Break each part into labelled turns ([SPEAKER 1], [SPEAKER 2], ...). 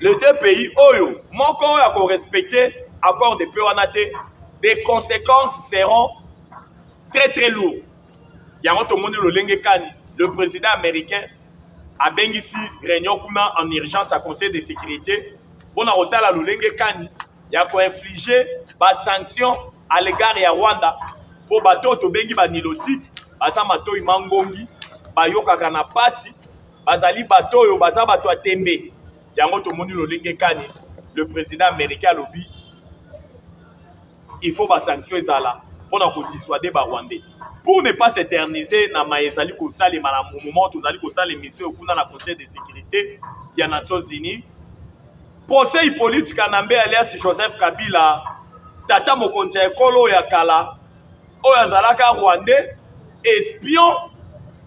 [SPEAKER 1] les deux pays, oyo, moko ya ko respecter accord de paix wana te, des conséquences seront très très lourdes. Yango to moni lolenge kani, le président américain a bengisi réunion kuna en urgence à conseil de sécurité pour na otala lolenge kani ya ko infliger ba sanctions à l'égard ya Rwanda pour bato to bengi ba nilotique baza matoi mangongi bayokaka na pasi bazali bato oyo baza bato atembe yango to moni lolenge kani le président américain lobby il faut ba sanctions ezala pour na ko dissuader ba Rwandais pour ne pas s'éterniser na maezali ko sali mala moment tozali ko sali mission kuna na conseil de sécurité ya Nations Unies procès politique kanambe alias Joseph Kabila tata mokonzi ekolo ya kala oyo azalaka Rwandais espion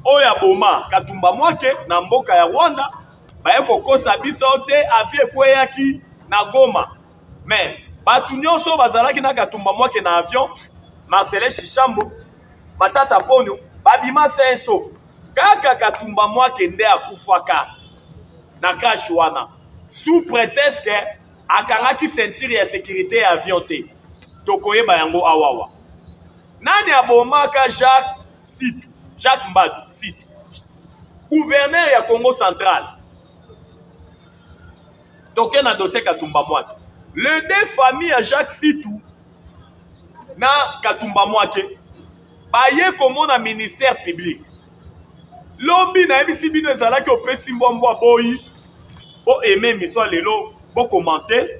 [SPEAKER 1] oyo aboma Katumba Mwake na mboka ya Rwanda baye kokosa biso te avi ekweyaki na Goma mais batu nyonso bazalaki na Katumba Mwake na avion Marcelin Shishambo Matata Ponyo babima senso kaka Katumba Mwake nde akufaka na crash wana sous prétexte que akangaki ceinture ya sécurité ya avion te tokoyeba yango awawa nani abomaka Jacques Mbadu Situ gouverneur ya Congo central toke na dossier Katumba Mwake le deux familles ya Jacques Situ na Katumba Mwake baye komona ministère public lobi na ebisi bino ezalaki opesi mbombo boyi bo aimer mission lelo bo commenter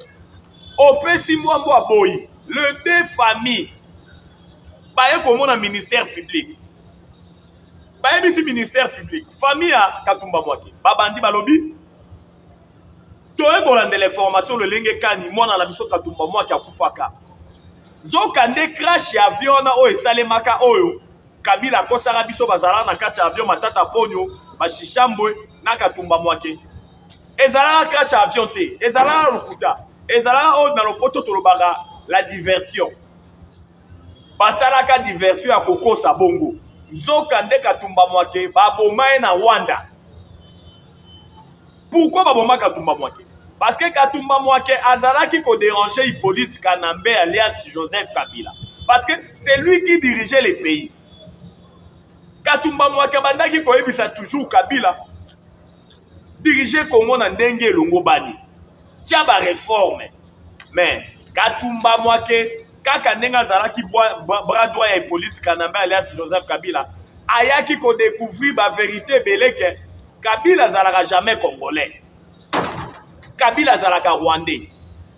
[SPEAKER 1] opesi mbombo boyi le deux familles baye komona ministère public baye bisi ministère public famille ya Katumba Mwake babandi balobi toye kolanda l'information le lenge kani mwana na biso Katumba Mwake akufaka zoka nde crash ya avion na oyo esalemaka oyo Kabila kosaka biso bazala na kati ya avion Matata Ponyo Bashishambwe na Katumba Mwake ezala crash ya avion te ezala lokuta ezala oyo na lopoto tolobaka la diversion basalaka diversion ya kokosa bongo zoka nde Katumba Mwake babomaye na Rwanda. Pourquoi baboma Katumba Mwake? Parce que Katumba Mwake azalaki ko déranger Hippolyte Kanambe alias Joseph Kabila. Parce que c'est lui qui dirigeait les pays. Katumba Mwake bandaki ko ebisa toujours Kabila diriger Congo na ndenge elongo bani. Tia ba réforme. Mais Katumba Mwake kaka ndenga azalaki bras droit ya Hippolyte Kanambe alias Joseph Kabila ayaki ko découvrir ba vérité beleke Kabila azalaka jamais congolais. Kabila azalaka rwandais.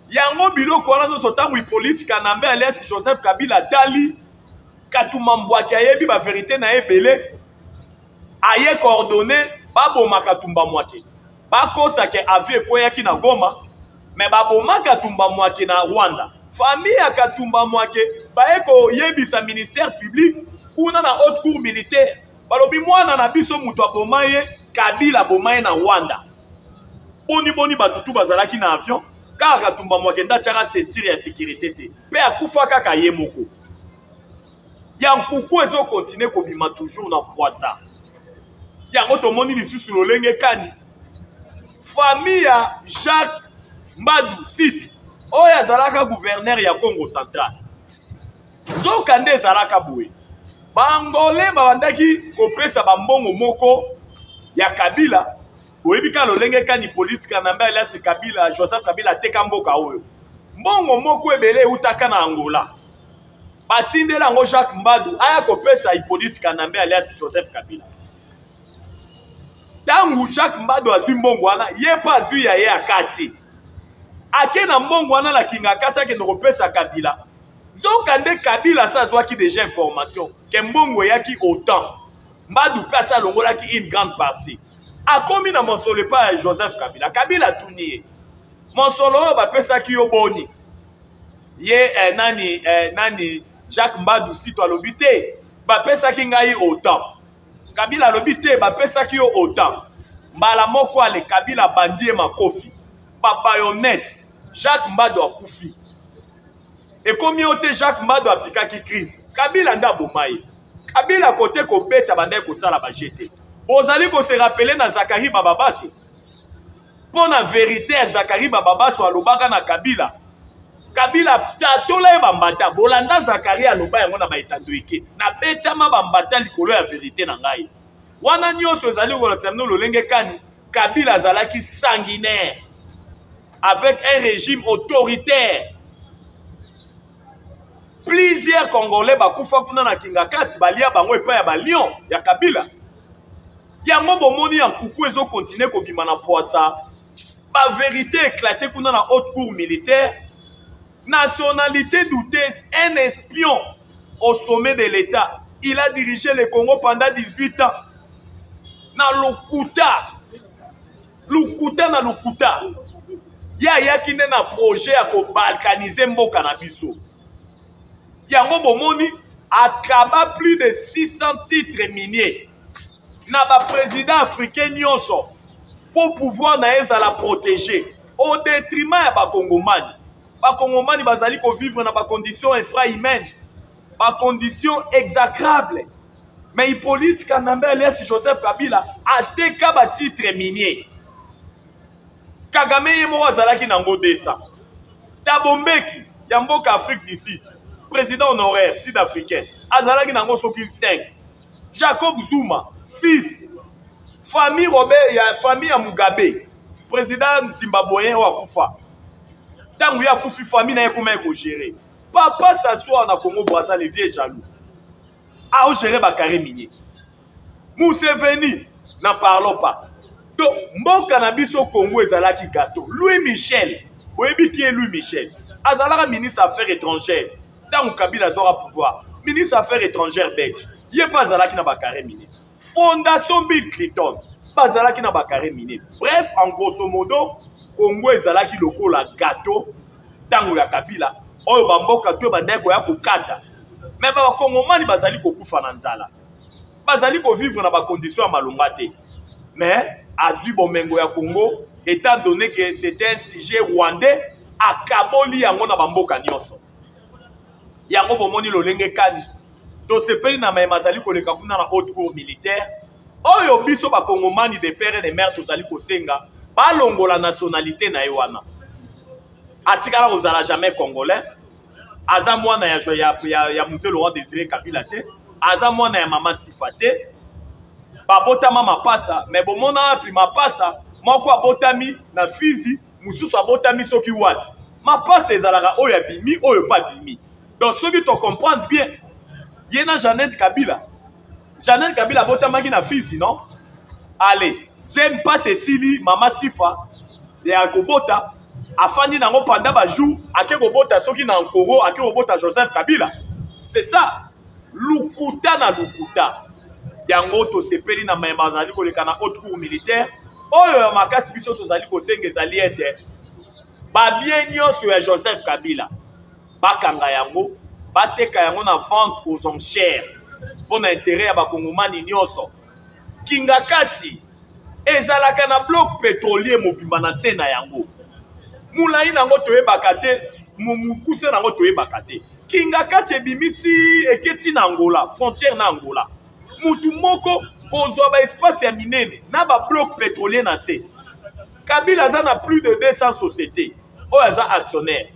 [SPEAKER 1] Yango biloko wana nyonso ntango Hippolyte Kanambe alias Joseph Kabila dali Katumba Mwake ayebi ba vérité na ebele aye coordonné baboma Katumba Mwake bakosa ke avi ekweyaki na Goma mais baboma Katumba Mwake na Rwanda. Famille ya Katumba Mwake baye koyebisa ministère public kuna na haute cour militaire balobi mwana na biso mutu abomaye Kabila abomaye na Rwanda. Boni batutu bazalaki na avion car Katumba Mwake ndatiaka ceinture ya sécurité te pe akufa kaka ye moko ya nkuku ezo continuer kobima toujours na poisa yango tomoni lisusu lolenge kani famille ya Jacques Mbadu Situ oyo azalaka gouverneur ya Congo central zoka nde ezalaka boye bangole babandaki kopesa bambongo moko ya Kabila oyebi ka lolenge kani politique Kanambe alias Kabila Joseph Kabila teka mboka oyo mbongo moko ebele utaka na Angola batindela yango Jacques Mbadu aya kopesa Hippolyte Kanambe alias Joseph Kabila tangu Jacques Mbadu azwi mbongo wana ye pa azwi ya ye akati ake na mbongo wana la kinga kati ake kopesa Kabila zoka nde Kabila sa azwaki déjà information ke mbongo yaki autant Mbadu place alongolaki une grande partie akomi na monsolo pa Joseph Kabila Kabila tuniye monsolo oyo bapesaki yo boni ye nani Jacques Mbadu Situ alobi te bapesaki ngai autant Kabila alobi te bapesaki yo autant mbala moko ale Kabila bandie makofi ba bayonnette Jacques Mbadu akufi ekomi ote Jacques Mbadu apikaki crise Kabila nda bomaye Kabila kote ko beta bandai ko sala ba jeté ozali ko se rappeler na Zakari Bababaso Pour la vérité, Zakari Bababas alobaka na Kabila. Kabila tatola e bambata. Bolanda Zakari aloba yango na baetandoike. Na betama bambata likolo ya vérité na ngai. Wana nyonso ezali kolakisano lolenge kani. Kabila azalaki sanguinaire. Avec un régime autoritaire. Plusieurs Congolais bakufa kuna na Kingakati balia bango epa ya balion ya Kabila. Yango bomoni ya nkuku ezo continuer kobima na poisa. La vérité éclatée dans la haute cour militaire, nationalité douteuse, un espion au sommet de l'État. Il a dirigé le Congo pendant 18 ans. Na Lukuta na Lukuta. Ya qui n'est un projet à balkaniser mboka na biso. Yango bomoni akaba plus de 600 titres miniers. Na ba président africain nyonso. Pour pouvoir la protéger au détriment de Bakongomani. Bakongomani bazali ko vivre dans des conditions infrahumaines, des conditions exécrables. Mais Hippolyte Kanambe alias Joseph Kabila a teka ba titre minier. Kagame yemo azalaki nango desa. Tabombeki Yamboka Afrique d'ici, président honoraire sud-africain, azalaki nango soki 5. Jacob Zuma 6. Famille Robert, ya famille Mugabe, président zimbabwéen ou akufa. Tangu ya kufi famille na comment ko gérer. Papa s'assoit na Congo Brazza les vieux jaloux. A gérer bakare minier. Museveni n'en parlons pas. Donc mboka na biso Congo ezalaki gâteau. Louis Michel, oyebi qui est Louis Michel? Azalaka ministre affaires étrangères. Tangu Kabila zora pouvoir. Ministre affaires étrangères belge. Yé pas azalaki na bakare minier. Fondation Bill Clinton, bazalaki na bakare minier. Bref, en grosso modo, Congo ezalaki lokola gâteau tango ya Kabila. Oyo bamboka to bandeko ya kokata. Mais ba Kongomani bazali kokufa na nzala. Bazali ko vivre na ba conditions ya malonga te. Mais azui bomengo ya Congo, étant donné que c'était un sujet rwandais, akaboli yango na bamboka nyonso. Yango bomoni lolenge kani. To sepeli na mazali koleka kuna na haute cour militaire. Oyo biso ba Kongomani de père et de mère tozali kosenga balongo la nationalité na ewana. Atikala kozala jamais congolais. Aza mwana ya Mzee Laurent Désiré Kabila te. Aza mwana ya Mama Sifate. Babota mama pasa, mais bomona api mapasa, moko abotami na Fizi, mususu abotami soki wadi. Mapasa ezalaka oyo abimi, oyo pa bimi. Donc soki to comprendre bien. Yena Jeannette Kabila. Jeannette Kabila botamaki na Fizi, non? Allez, j'aime pas Cécilie, Mama Sifa, ya kobota, afandi nango pendant ba jour, ake kobota soki na Nkoro, ake kobota Joseph Kabila. C'est ça. Lukuta na Lukuta. Yango to sepeli na mayema zali koleka na haute cour militaire. Oyo ya makasi biso tozali kosenga ezali ete ba bien nyonso ya Joseph Kabila. Bakanga yango. Bateka yango na vente aux enchères pour l'intérêt ya bakongomani nyonso. Kingakati ezalaka na bloc pétrolier mobimba na se na yango. Mulai nango toyebaka te, mukuse nango toyebaka te. Kingakati ebimiti eketi na Angola, frontière na Angola. Mutu moko kozwa ba espace ya minene na ba bloc pétrolier na se. Kabila za na plus de 200 sociétés. Oyo za actionnaire.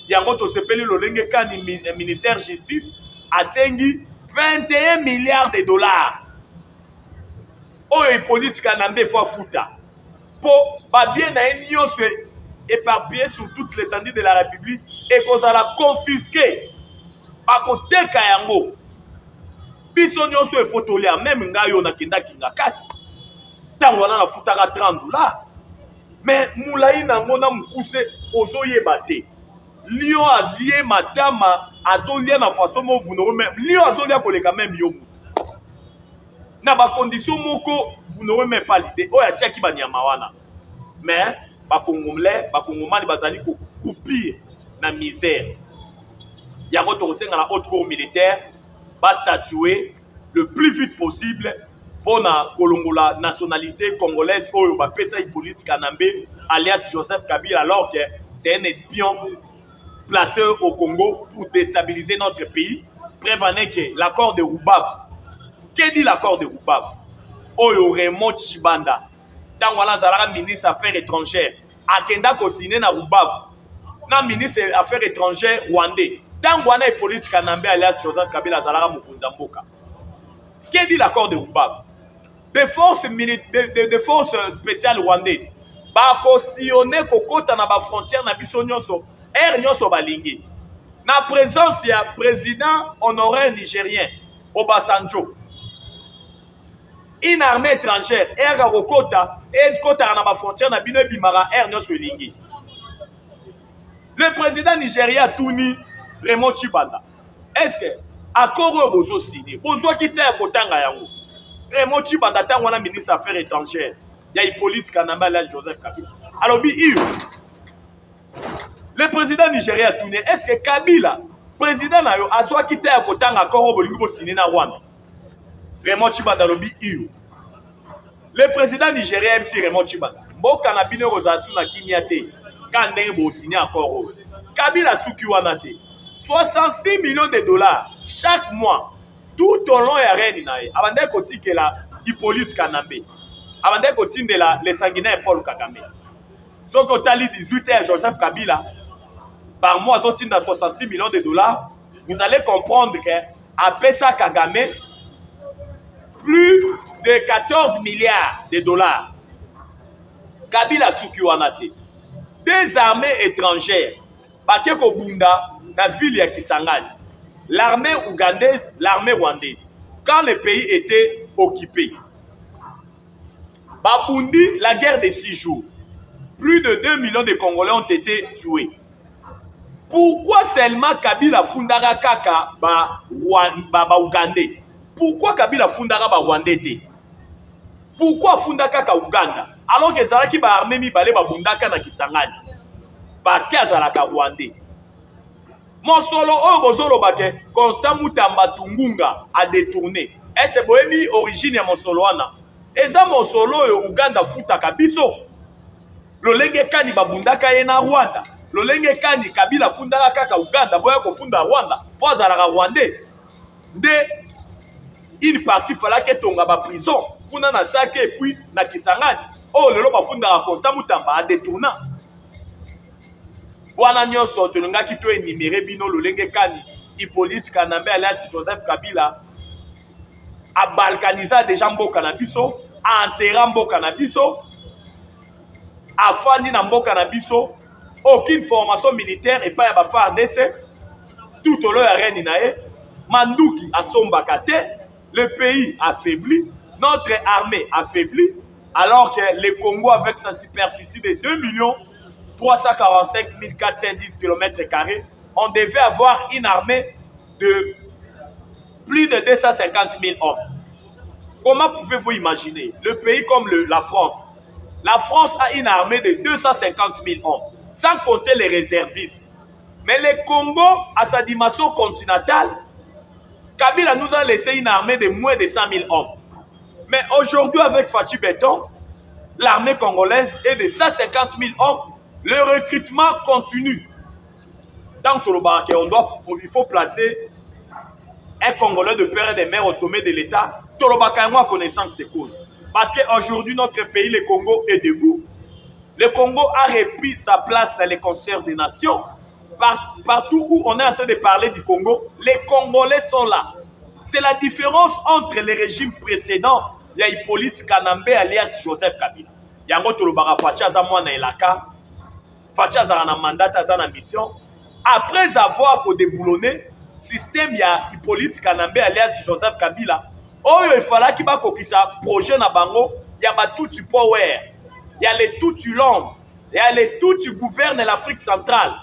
[SPEAKER 1] Yango to sepeli lolenge kani ministère justice asengi 21 milliards de dollars. Oyo politique Kanambe fois futa. Po ba bien na nyonso éparpillé sur toute l'étendue de la République et qu'on la confisquer. Ba koteka yango. Biso nyonso e fotolia même ngayo na kenda Kingakati. Tango wana na futaka 30 dollars. Mais moulai nango na mukuse ozoyeba te. Lion a lié madame azolia na façon mo vous n'aurez même Lion azolia koleka même yo. Na ba condition moko vous n'aurez même pas l'idée. Oya tia ki banyama wana. Mais ba kongomani bazali ko coupir na misère. Yango to kosenga na haute cour militaire va statuer le plus vite possible pour na kolongola nationalité congolaise oyo ba pesa Hippolyte Kanambe alias Joseph Kabila alors que c'est un espion placé au Congo pour déstabiliser notre pays. Prévenez que l'accord de Roubav. Qu'est dit l'accord de Roubav? Oyo Raymond Chibanda. tant wana azalaka ministre affaires étrangères akenda kosigner na Rubavu na ministre affaires étrangères rwandais tant wana Hippolyte Kanambe alias Joseph Kabila azalaka mokonzi mboka. Qui dit l'accord de Rubavu? Des forces spéciales rwandaises bako sillonner kokota na ba frontière na biso nyonso nyonso balingi na présence ya président honoraire nigérien Obasanjo. Une armée étrangère kokota na ba frontière na bino bimara nyonso lingi. Le président nigérien Touni Raymond Tchibanda. Est-ce que accord bozo signé bozo kité kotanga yango Raymond Tchibanda tant wana ministre affaires étrangères ya Hippolyte Kanambe alias Joseph Kabila. Alors le président nigérien Touni, est-ce que Kabila président na yo azwa kité kotanga accord bolingi bo signé na Rwanda? Raymond Tchibanda lobi iyo. Le président nigérien MC Raymond Tchibanda mboka na bino rozasu na kimia te quand ndenge bo signé accord. Kabila suki wana te 66 millions de dollars chaque mois tout au long ya reine na ye abandai kotikela Hippolyte Kanambe abandai kotindela les sanguinaires Paul Kagame. Soki otali 18 ya Joseph Kabila par mois azotinda 66 millions de dollars, vous allez comprendre que apesa Kagame plus de 14 milliards de dollars. Kabila suki wana te. Des armées étrangères bake kobunda la ville ya Kisangani, l'armée ougandaise, l'armée rwandaise, quand le pays était occupé, Babundi, la guerre de 6 jours, plus de 2 millions de Congolais ont été tués. Pourquoi seulement Kabila Fundara Kaka ba Ougandais? Pourquoi Kabila Fundara ba Rwandais? Pourquoi Funda Kaka Ouganda? Alors que Zalaki ba armée mi balé ba Bundaka na Kisangani. Parce que Zalaka Rwandais. Monsolo oyo bozolo bake Constant Mutamba Tungunga a détourné. Est-ce que boyebi origine ya monsolo wana? Eza monsolo oyo Uganda futaka biso. Lolenge kani babundaka ye na Rwanda. Lolenge kani Kabila fundaka kaka Uganda boya ko funda Rwanda. Po azalaka Rwandais. Nde une partie falake tonga ba prison. Kuna na Sake et puis na Kisangani. Oh lelo ba fundaka Constant Mutamba a détourné. Wana nyonso tolongaki to énuméré bino lolenge kani Hippolyte Kanambe alias Joseph Kabila a balkanisé déjà mboka na biso, a enterré mboka na biso, a fandi na mboka na biso, aucune formation militaire et pas ya ba FARDC, tout au long ya reine nae, Manduki a sombakate, le pays affaibli, notre armée affaiblie, alors que le Congo avec sa superficie de 2 345 410 km², on devait avoir une armée de plus de 250 000 hommes. Comment pouvez-vous imaginer le pays comme la France? La France a une armée de 250 000 hommes, sans compter les réservistes. Mais le Congo, à sa dimension continentale, Kabila nous a laissé une armée de moins de 100 000 hommes. Mais aujourd'hui, avec Fachi Béton, l'armée congolaise est de 150 000 hommes. Le recrutement continue. Dans Toloba, il faut placer un Congolais de père et de mère au sommet de l'État. Toloba a connaissance des causes. Parce qu'aujourd'hui, notre pays, le Congo, est debout. Le Congo a repris sa place dans les concerts des nations. Partout où on est en train de parler du Congo, les Congolais sont là. C'est la différence entre les régimes précédents. Il y a Hippolyte Kanambe alias Joseph Kabila. Yango Toloba Fachi Azamwana Elaka. Fachi Azana mandat, Azana mission. Après avoir déboulonné le système, il y a Hippolyte Kanambe alias Joseph Kabila. Oh, il fallait qu'il y ait un projet na bango. Il y a tout du power. Il y a les tout du long. Il y a les tout du gouverne l'Afrique centrale.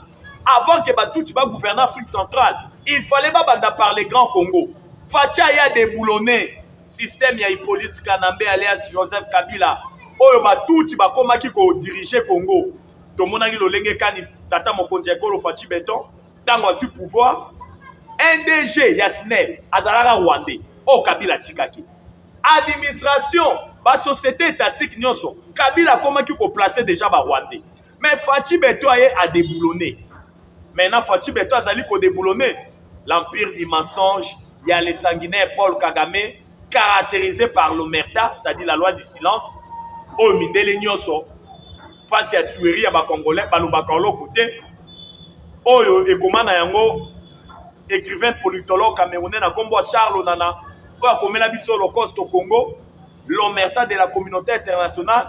[SPEAKER 1] Avant que tout du gouverne l'Afrique centrale, il fallait pas parler grand Congo. Fachi a déboulonné le système, il y a Hippolyte Kanambe alias Joseph Kabila. Oh, il y a tout du comment qui diriger Congo. Tout le monde a dit que Kani Tata Mokonzi Ekolo Fachi Béton, tant qu'on a su pouvoir, NDG Yasnel, Azalara Rwandais, oh Kabila Tikaki. Administration, la société étatique, Kabila comment qui placer déjà Rwandais. Mais Fachi Béton a déboulonné. Maintenant, Fachi Béton a déboulonné. L'empire du mensonge, il y a les sanguinaires Paul Kagame, caractérisé par l'omerta, c'est-à-dire la loi du silence. oyo mindele nyonso face ya tuerie ya bakongolais balobaka oloko te oyo ekoma na yango écrivain politologue camerounais na kombo ya Charles Nana oyo akomela biso holocauste au Congo l'omerta de la communauté internationale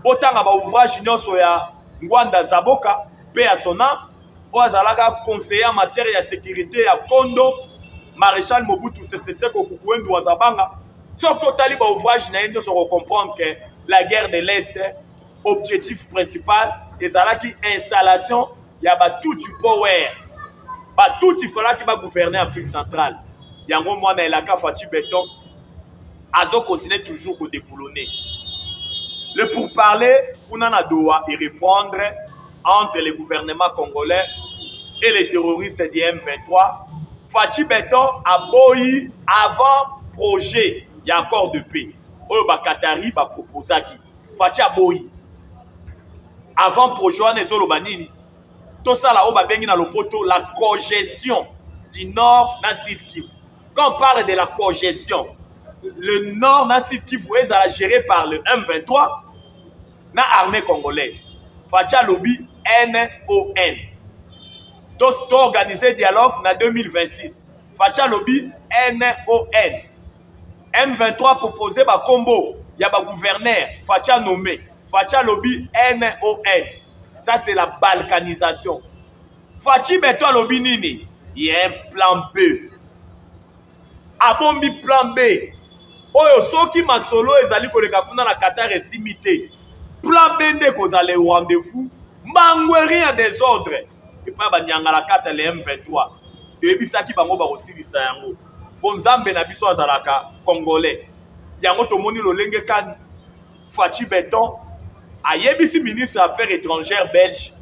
[SPEAKER 1] botanga ba ouvrage nyonso ya Ngwanda Zaboka pe ya sona oyo azalaka conseiller en matière ya sécurité ya Kondo Maréchal Mobutu Sese Seko Kukuendu Wazabanga soki otali ba ouvrage na ye nyonso comprendre que la guerre de l'Est objectif principal ezalaki installation ya batuti power batuti falaki ba gouverner Afrique centrale yango mwana elaka Fachi Beton azo continuer toujours ko déboulonner le pourparler kunana doa y répondre entre les gouvernements congolais et les terroristes du M23 Fachi Beton a boyi avant projet ya accord de paix oyo ba Qatari ba proposaki Fachi a boyi avant projet wana ezoloba nini tosala oyo babengi na lopoto la cogestion du nord na sud Kivu. Quand on parle de la cogestion le nord na sud Kivu ezala géré par le M23 na armée congolaise Fachi alobi NON to organiser dialogue na 2026 Fachi alobi NON M23 proposé ba combo ya ba gouverneur Fachi nommé Fachi alobi NON ça c'est la balkanisation Fachi Beton alobi nini il y a un plan B abombi plan B oyo soki masolo ezali koleka kuna na Qatar esimité plan B nde kozala rendez-vous mbangweri ya désordre epa banyanga la kata le M23 toyebisaki bango bakosilisa yango bo nzambe na biso azalaka congolais yango tomoni lolenge kani Fachi Beton ayebisi ministre affaires étrangères belge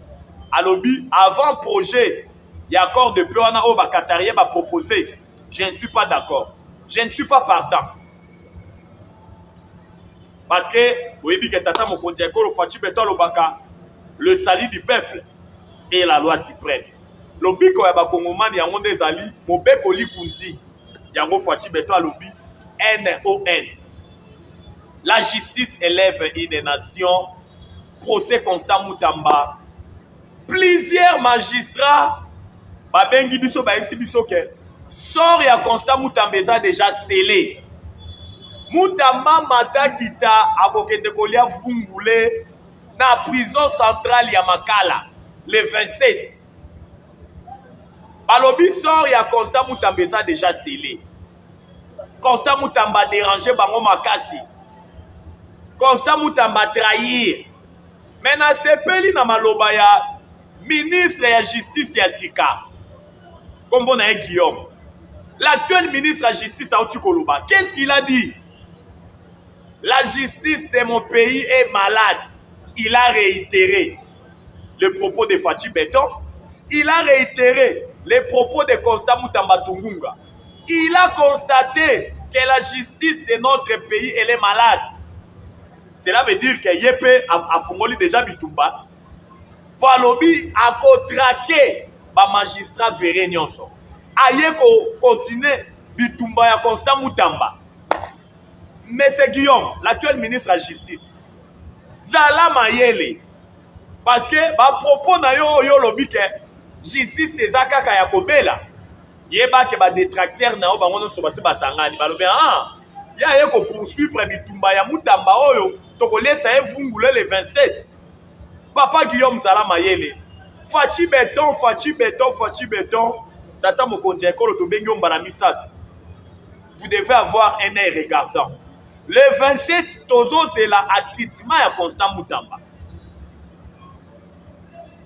[SPEAKER 1] alobi avant projet ya accord de paix wana oyo bakatarien baproposé je ne suis pas d'accord je ne suis pas partant parce que oyebi ke tata mokonzi ya ekolo Fachi Beton alobaka le salut du peuple et la loi suprême lobiko ya bakongomani yango nde ezali mobeko likunzi yango Fachi Beton alobi NON la justice élève une nation procès Constant Mutamba plusieurs magistrats babengi biso bayebisi biso ke sort ya Constant Mutamba eza déjà scellé Mutamba matakita akokende kolia vungule na prison centrale ya Makala le 27 balobi sort ya Constant Mutamba eza déjà scellé Constant Mutamba dérangé bango makasi Constant Mutamba trahir Mena sepeli na maloba ya ministre ya justice ya Sika kombo na Guillaume l'actuel ministre ya justice Aouti Koloba qu'est-ce qu'il a dit la justice de mon pays est malade il a réitéré le propos de Fachi Beton il a réitéré les propos de Constant Mutamba Tungunga il a constaté que la justice de notre pays elle est malade. Cela veut dire que Yépe a fongoli déjà Bitumba. Palobi a contraqué ba magistrat verré nyonso. Aye ko continuer Bitumba ya Constant Mutamba. Monsieur Guillaume, l'actuel ministre de la justice. Zala mayele. Parce que ba propos na yo lobi ke justice ezaka kaka ya kobela. Yeba ke ba détracteur na yo bango no so basi basangani. Balobi ya ye ko poursuivre Bitumba ya Mutamba oyo. Togolesa evungule le 27 Papa Guillaume Zala mayele Fachi Beton Tata mokonzi ya ekolo tobengi ombala misato vous devez avoir un œil regardant le 27 tozo c'est la acquittement ya Constant Mutamba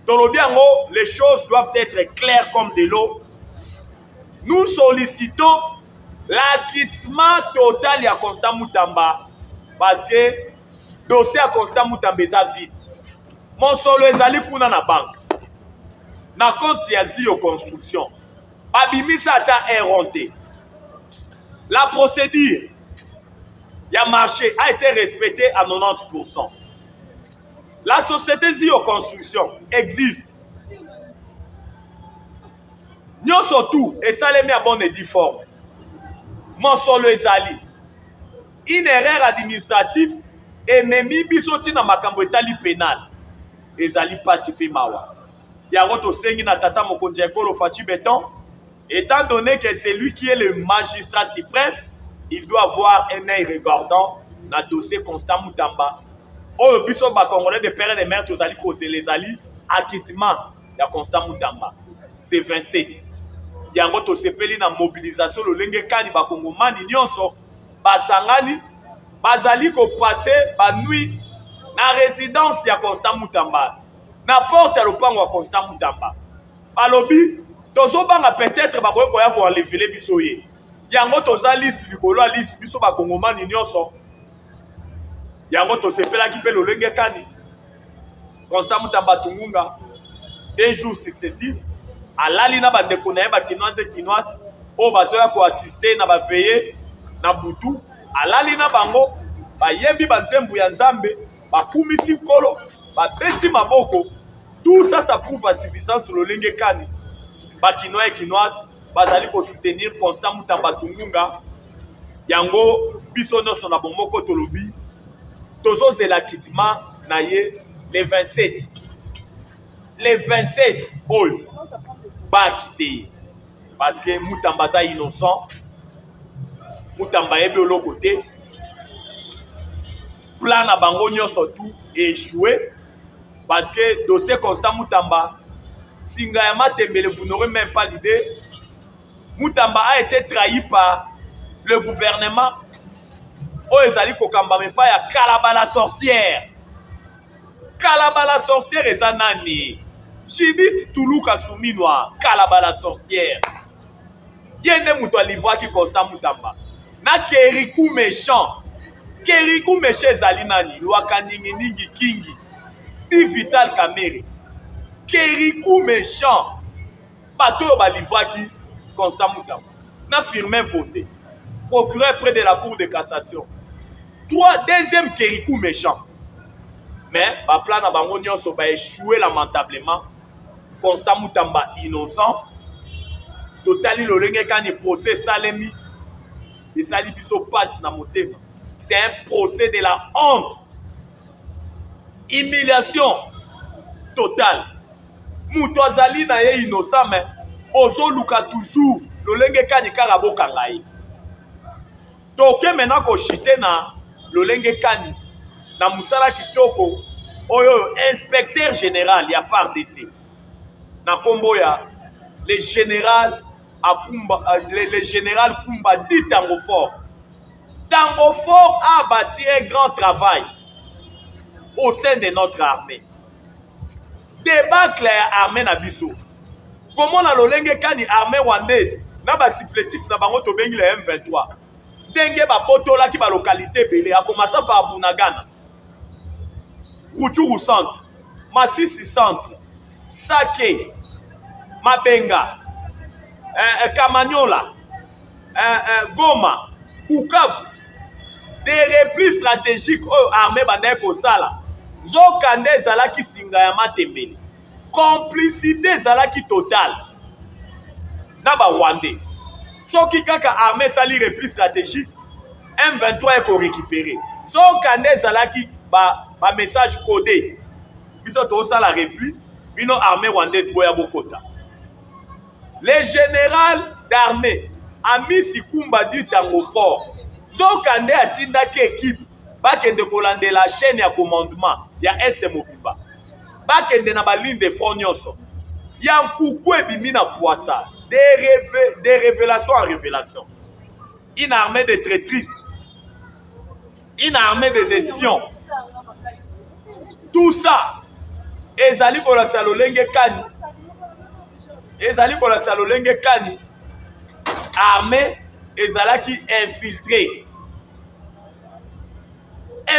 [SPEAKER 1] tolobi yango les choses doivent être claires comme de l'eau nous sollicitons l'acquittement total ya Constant Mutamba parce que dossier à Constant Mutamba eza vide. Mon solo ezali kuna na banque. Na compte ya Zio Construction. Babimisa ata erronté. La procédure ya marché a été respectée à 90%. La société Zio Construction existe. Nyonso tout esalemi a bonne et due forme. Mon solo ezali. Une erreur administrative ememi biso tina makambo etali pénal ezali pasi pe mawa yango tosengi na tata mokonzi ya ekolo Faci Beton étant donné que c'est lui qui est le magistrat suprême il doit avoir un œil regardant na dossier Constant Mutamba oyo biso bakongolais de père et de mère tozali kozela ezali acquittement ya Constant Mutamba c'est 27 yango tosepeli na mobilisation lolenge kani bakongomani nyonso basangani bazali kopase banui na résidence ya Constant Mutamba na porte ya lopango ya Constant Mutamba balobi tozobanga peut-être bakoki koya koenlevele biso ye yango toza liste likolo ya liste biso bakongomani nyonso yango tosepelaki mpe lolenge kani Constant Mutamba tungunga 2 jours successifs alali na bandeko na ye bakinoise kinoise oyo bazoya koassiste na baveye na butu alali na bango bayembi banzembo ya nzambe bakumisi nkolo babeti maboko tout ça ça prouve à suffisance lolenge kani bakinois et kinoise bazali soutenir Constant Mutamba tungunga yango biso nyonso na bomoko tolobi tozozela kitima na ye les 27 oyo bakite parce que Mutamba za innocent Mutamba yebi oloko te plan na bango nyonso tout échoué parce que dossier Constant Mutamba singa ya Matembele vous n'aurez même pas l'idée Mutamba a été trahi par le gouvernement oyo ezali kokamba mepa ya Kalabala sorcière eza nani Judith Tuluka Suminwa Kalabala sorcière yende muto alivraki Constant Mutamba na Kerikou méchant ezali nani Lwaka ningi kingi Di Vital Kamere Kerikou méchant bato oyo balivraki Constant Mutamba na Firmin voté procureur près de la cour de cassation deuxième Kerikou méchant mais baplan na bango nyonso baéchoué lamentablement Constant Mutamba innocent totali lolenge kani procès salemi esali biso passe na motema c'est un procès de la honte humiliation totale muto azali na ye innocent mais ozoluka toujours lolenge kani kaka bokanga ye toke maintenant kochite na lolenge kani na musala kitoko oyo inspecteur général ya FARDC na kombo ya le général Kumba dit Tango Fort. Tango Fort a bâti un grand travail au sein de notre armée. Débâcle ya armée na biso. Comment na lolenge kani armée rwandaise na ba supplétif na bango to bengi le M23. Denge ba botola ki ba localité belé a commencé par Bunagana. Rutshuru centre, Masisi centre, Sake, Mabenga, Kamanyola, Goma, Bukavu, des replis stratégiques aux armées bandai kosala. Zokande zalaki singa ya Matembele. Complicité zalaki totale. Naba Rwandais. Soki kaka armée sali replis stratégique, M23 est récupéré. Zokande zalaki ba message codé. Biso to sala repli, bino armée rwandaise boya bokota. Le général d'armée Amisi Kumba dit Tango Fort. Zokande atinda ki équipe bakende kolande la chaîne ya commandement ya Est Mobimba. Bakende na ba ligne de front nyonso. Ya nkuku ebimi na poissa. Des révélations en révélation. Une armée de traîtrises. Une armée des espions. Tout ça, ezali kolakisa lolenge kani. Ezali kolakisa lolenge kani. Armée ezalaki infiltrée.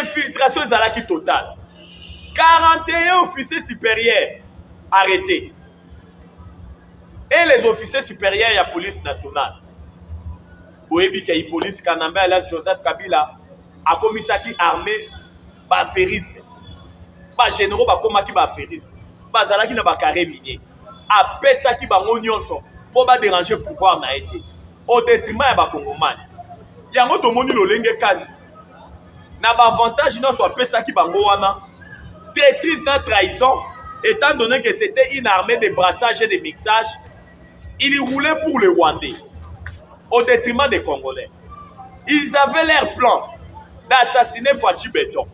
[SPEAKER 1] Infiltration ezalaki totale. 41 officiers supérieurs arrêtés. Et les officiers supérieurs de la police nationale. Oyebi ke Hippolyte Kanambe alias Joseph Kabila a commisaki armée bafériste. Ba généraux ba komaki bafériste. Bazalaki na ba carré minier. A pesaki bango nyonso pour ba déranger pouvoir na été. Au détriment ya ba Kongomani. Yango tomoni lolenge kani. na ba avantage non soit pesa ki bango wana traîtrise na trahison étant donné que c'était une armée de brassage et de mixage. Ils roulaient pour les Rwandais au détriment des Congolais. Ils avaient leur plan d'assassiner Fachi Beton.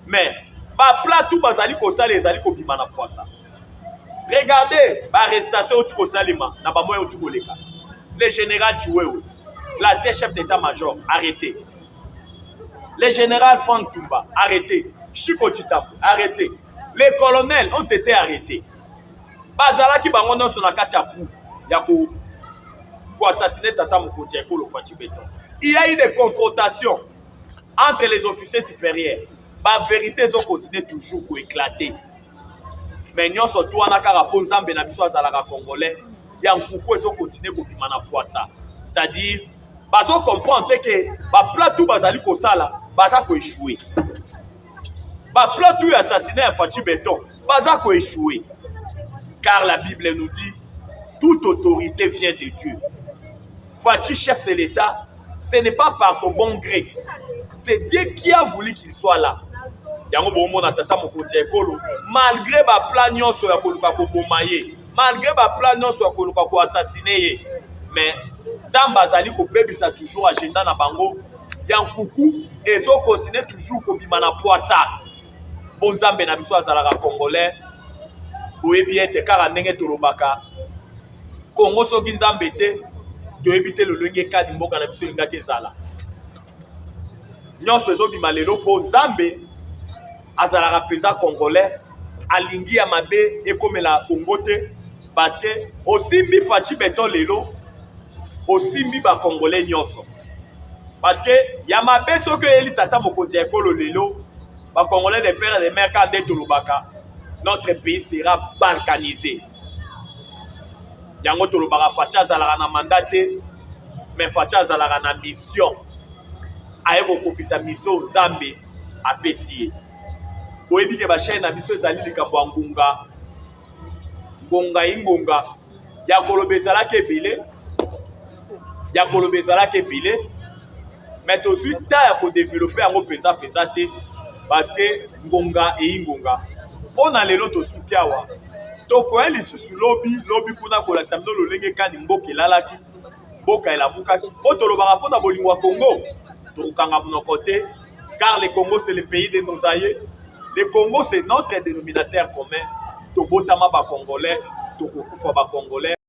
[SPEAKER 1] Mais ba plan tout bazali ko sala ezali ko bima na poisa. Regardez l'arrestation au Salima, na ba moyo au leka. Le général Chouéo, l'ancien chef d'état-major, arrêté. Le général Franck Toumba, arrêté. Chiko Titam, arrêté. Les colonels ont été arrêtés. Bazala ki bango non sona kati ya coup, ya ko assassiner Tata Mokonzi Ekolo Fachi Beton. Il y a eu des confrontations entre les officiers supérieurs. La vérité ont continué toujours à éclater. Mais nous sommes tous en train de Nzambe na biso azalaka congolais. Ya nkuku ils ont continué à bima na poisa. C'est-à-dire bazo comprendre que ba plan tout bazali ko sala, baza ko échouer. Ba plan tout assassiner à Fachi Beton, baza ko échouer. Car la Bible nous dit toute autorité vient de Dieu. Fachi chef de l'État, ce n'est pas par son bon gré. C'est Dieu qui a voulu qu'il soit là. Yango bomo na Tata Mokonzi Ekolo malgré ba plan nyonso ya koluka ko bomaye, malgré ba plan nyonso ya koluka ko assassiner, mais Nzambe azali ko bebisa toujours agenda na bango ya nkuku ezo continuer toujours ko bima na poisa. Bon Nzambe na biso azalaka congolais oyebi ete kaka ndenge tolobaka Congo soki Nzambe te toyebi te lolenge kadi mboka na biso engaki ezala nyonso ezobima lelo mpo Nzambe azalaka peza congolais alingi ya mabe ekomela Congo te parce que osimbi Fachi Beton lelo osimbi ba congolais nyonso parce que ya mabe soki eli Tata Mokonzi Ekolo lelo ba congolais de père et de mère quand tolobaka notre pays sera balkanisé. Yango tolobaka Fachi azalaka na mandat te mais Fachi azalaka na mission aye kokopisa mission Nzambe apesi. Oyebi ke ba chaîne na biso ezali likambo ya ngonga ya koloba ezalaki ebele ya koloba ezalaki ebele mais tozwi ta ya kodévelopper yango peza te parce que ngonga eyi ngonga mpona lelo tosuki awa tokoya lisusu lobi kuna kolakisa bino lolenge kani mboka elalaki mboka elamukaki mpo tolobaka mpona bolingo ya Congo tokokanga monoko te car le Congo c'est le pays de nos aïeux. Le Congo, c'est notre dénominateur commun. Tobotama ba Congolais, Tokokufa ba Congolais.